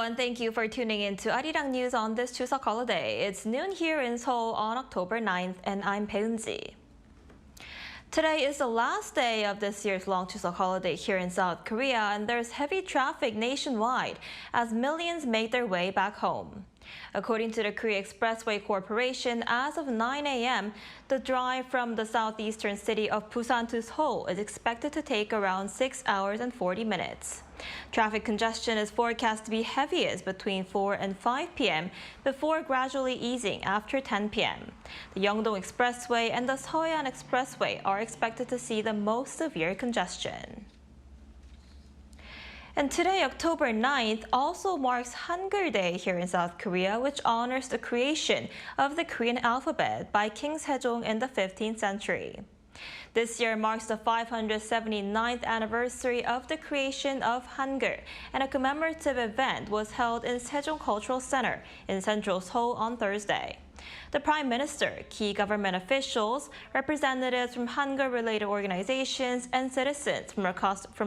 everyone. Thank you for tuning in to Arirang News on this Chuseok holiday. It's noon here in Seoul on October 9th, and I'm Peunji. Today is the last day of this year's long Chuseok holiday here in South Korea, and there's heavy traffic nationwide as millions make their way back home. According to the Korea Expressway Corporation, as of 9 a.m., the drive from the southeastern city of Busan to Seoul is expected to take around 6 hours and 40 minutes. Traffic congestion is forecast to be heaviest between 4 and 5 p.m. before gradually easing after 10 p.m. The Yeongdong Expressway and the Seoyan Expressway are expected to see the most severe congestion. And today, October 9th, also marks Hangeul Day here in South Korea, which honors the creation of the Korean alphabet by King Sejong in the 15th century. This year marks the 579th anniversary of the creation of Hangeul, and a commemorative event was held in Sejong Cultural Center in central Seoul on Thursday. The Prime Minister, key government officials, representatives from Hangeul-related organizations, and citizens from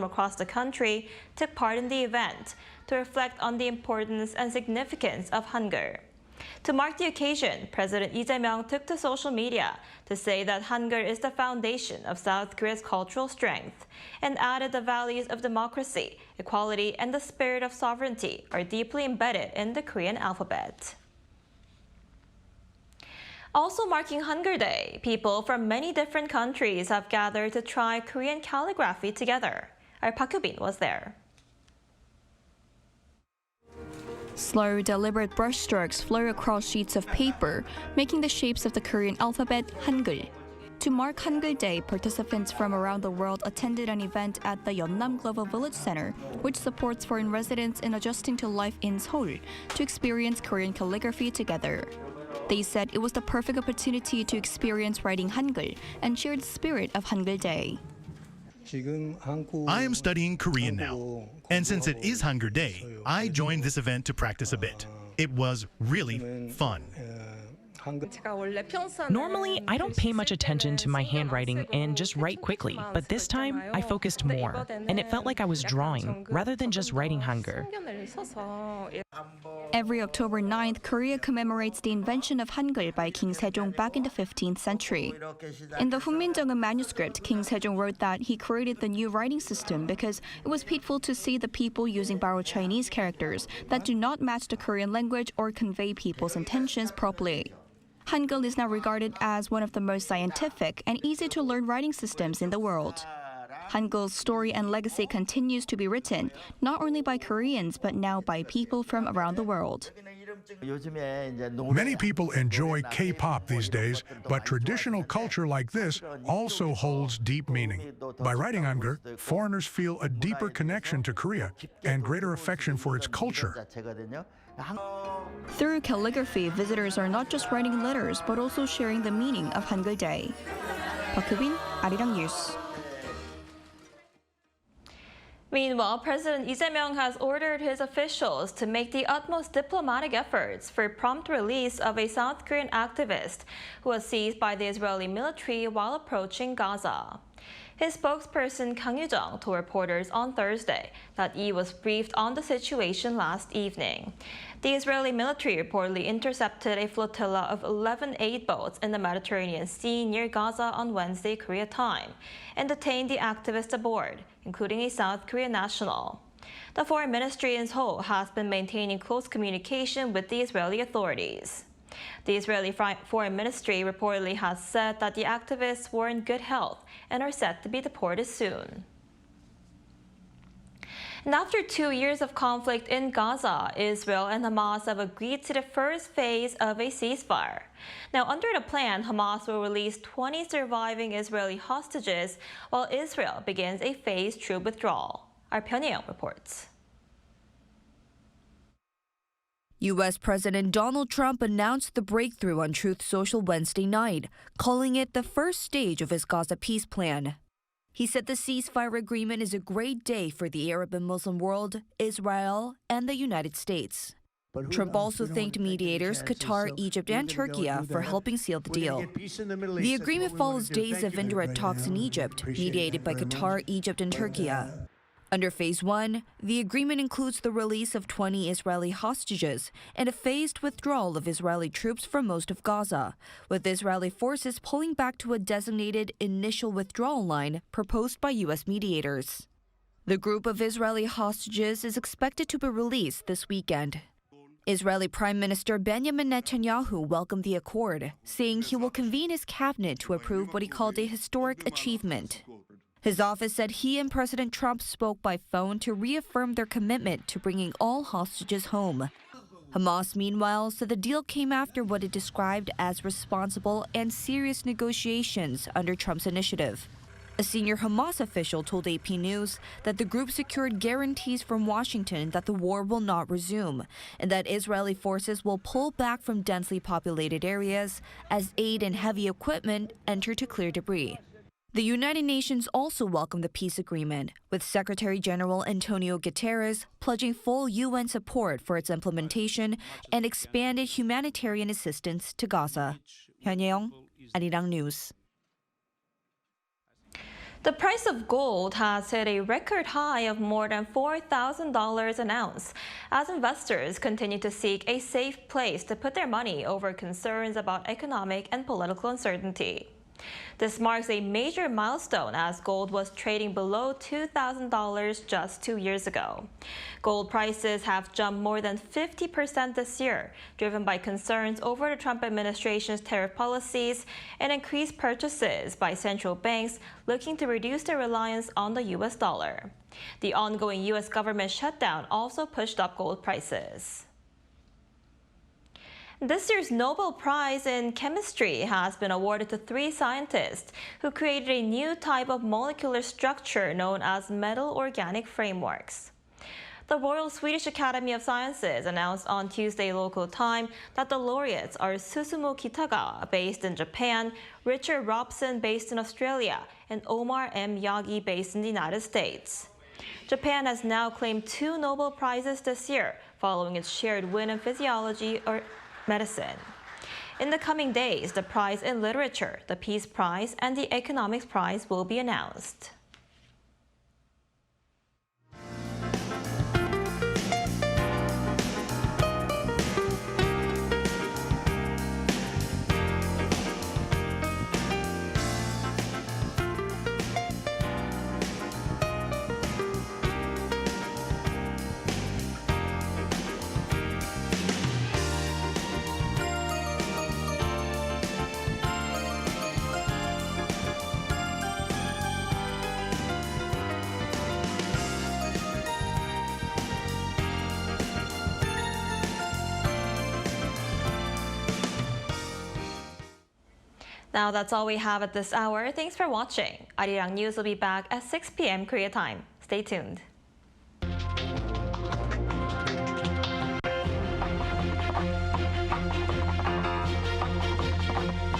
across the country took part in the event to reflect on the importance and significance of Hangeul. To mark the occasion, President Lee Jae-myung took to social media to say that Hangeul is the foundation of South Korea's cultural strength, and added the values of democracy, equality, and the spirit of sovereignty are deeply embedded in the Korean alphabet. Also marking Hangeul Day, people from many different countries have gathered to try Korean calligraphy together. Our Park Hyubin was there. Slow, deliberate brushstrokes flow across sheets of paper, making the shapes of the Korean alphabet Hangeul. To mark Hangeul Day, participants from around the world attended an event at the Yeonnam Global Village Center, which supports foreign residents in adjusting to life in Seoul, to experience Korean calligraphy together. They said it was the perfect opportunity to experience writing Hangeul and share the spirit of Hangeul Day. I am studying Korean now, and since it is Hangeul Day, I joined this event to practice a bit. It was really fun. Normally, I don't pay much attention to my handwriting and just write quickly, but this time I focused more, and it felt like I was drawing rather than just writing Hangeul. Every October 9th, Korea commemorates the invention of Hangeul by King Sejong back in the 15th century. In the Hunminjeongeum manuscript, King Sejong wrote that he created the new writing system because it was painful to see the people using borrowed Chinese characters that do not match the Korean language or convey people's intentions properly. Hangeul is now regarded as one of the most scientific and easy-to-learn writing systems in the world. Hangeul's story and legacy continues to be written, not only by Koreans, but now by people from around the world. Many people enjoy K-pop these days, but traditional culture like this also holds deep meaning. By writing Hangeul, foreigners feel a deeper connection to Korea and greater affection for its culture. Through calligraphy, visitors are not just writing letters, but also sharing the meaning of Hangeul Day. Park Hyubin, Arirang News. Meanwhile, President Lee Jae-myung has ordered his officials to make the utmost diplomatic efforts for prompt release of a South Korean activist who was seized by the Israeli military while approaching Gaza. His spokesperson Kang Yoo-jung told reporters on Thursday that Lee was briefed on the situation last evening. The Israeli military reportedly intercepted a flotilla of 11 aid boats in the Mediterranean Sea near Gaza on Wednesday, Korea time, and detained the activist aboard, including a South Korean national. The foreign ministry in Seoul has been maintaining close communication with the Israeli authorities. The Israeli Foreign Ministry reportedly has said that the activists were in good health and are set to be deported soon. And after 2 years of conflict in Gaza, Israel and Hamas have agreed to the first phase of a ceasefire. Now, under the plan, Hamas will release 20 surviving Israeli hostages while Israel begins a phased troop withdrawal. Our Pyongyang reports. U.S. President Donald Trump announced the breakthrough on Truth Social Wednesday night, calling it the first stage of his Gaza peace plan. He said the ceasefire agreement is a great day for the Arab and Muslim world, Israel, and the United States. Trump also thanked mediators Qatar, Egypt, and Turkey for helping seal the deal. The agreement follows days of indirect talks in Egypt, mediated by Qatar, Egypt, and Turkey. Under Phase 1, the agreement includes the release of 20 Israeli hostages and a phased withdrawal of Israeli troops from most of Gaza, with Israeli forces pulling back to a designated initial withdrawal line proposed by U.S. mediators. The group of Israeli hostages is expected to be released this weekend. Israeli Prime Minister Benjamin Netanyahu welcomed the accord, saying he will convene his cabinet to approve what he called a historic achievement. His office said he and President Trump spoke by phone to reaffirm their commitment to bringing all hostages home. Hamas, meanwhile, said the deal came after what it described as responsible and serious negotiations under Trump's initiative. A senior Hamas official told AP News that the group secured guarantees from Washington that the war will not resume and that Israeli forces will pull back from densely populated areas as aid and heavy equipment enter to clear debris. The United Nations also welcomed the peace agreement, with Secretary General Antonio Guterres pledging full UN support for its implementation and expanded humanitarian assistance to Gaza. Hangeul, Arirang News. The price of gold has hit a record high of more than $4,000 an ounce as investors continue to seek a safe place to put their money over concerns about economic and political uncertainty. This marks a major milestone as gold was trading below $2,000 just 2 years ago. Gold prices have jumped more than 50% this year, driven by concerns over the Trump administration's tariff policies and increased purchases by central banks looking to reduce their reliance on the U.S. dollar. The ongoing U.S. government shutdown also pushed up gold prices. This year's Nobel Prize in Chemistry has been awarded to 3 scientists who created a new type of molecular structure known as metal organic frameworks. The Royal Swedish Academy of Sciences announced on Tuesday local time that the laureates are Susumu Kitagawa, based in Japan, Richard Robson, based in Australia, and Omar M. Yagi, based in the United States. Japan has now claimed 2 Nobel Prizes this year, following its shared win in physiology or medicine. In the coming days, the prize in literature, the Peace Prize, and the Economics Prize will be announced. Now that's all we have at this hour. Thanks for watching. Arirang News will be back at 6 p.m. Korea time. Stay tuned.